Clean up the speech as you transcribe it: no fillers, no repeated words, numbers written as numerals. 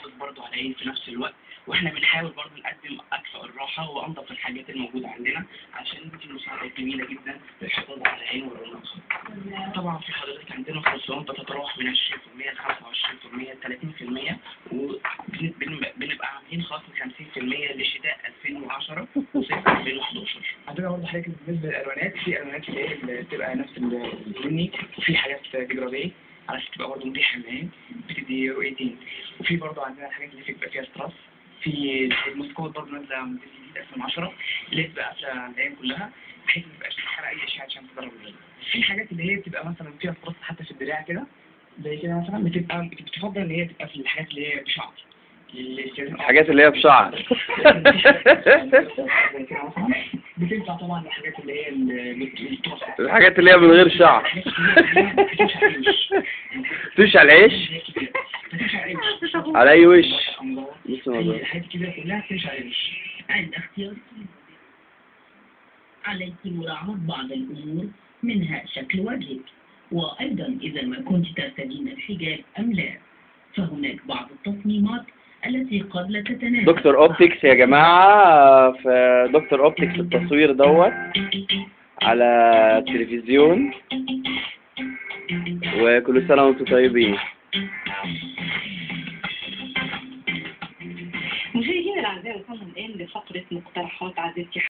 بيحافظ برضه على العين في نفس الوقت، واحنا بنحاول برضه نقدم اكثر الراحه وانظف الحاجات الموجوده عندنا عشان دي مساعده جميله جدا للحفاظ على العين والرونق. طبعا في حضرتك عندنا خصومات بتتراوح من 20% ل 25% 30%، وبنبقى عاملين خصم 50% لشتاء 2010 وصيف 2011. عندنا برضه حاجات بالنسبه للالوانات، في الوانات اللي بتبقى نفس اللوني، وفي حاجات ديجراديه علشان تبقى برضه مريحه للعين بتدي رؤيتين، وفي برضه عندنا الحاجات اللي بتبقى فيها ستراس، في المسكوت برضه نازله موديل جديد 2010 اللي بتبقى قافله على العين كلها بحيث ما يبقاش فيها اي اشعاع عشان تضرب العين. في حاجات اللي هي بتبقى مثلا فيها ستراس حتى في الدراع كده زي كده مثلا، بتفضل ان هي تبقى في الحاجات اللي هي بشعر، الحاجات اللي هي بشعر. بتنفع طبعا الحاجات اللي هي الحاجات اللي هي من غير شعر. تمشي على العيش. على اي وش؟ الحاجات كده كلها تمشي على الوش. عند اختيار عليك مراعاة بعض الأمور منها شكل وجهك، وأيضا إذا ما كنت ترتدين الحجاب أم لا، فهناك بعض التصميمات التي قد لا تتناسب. دكتور اوبتكس يا جماعة، في دكتور اوبتكس التصوير دوت على التلفزيون، وكل سنة وانتم طيبين. مشاهدينا الأعزاء، وصلنا الآن لفقرة مقترحات عزيزتي.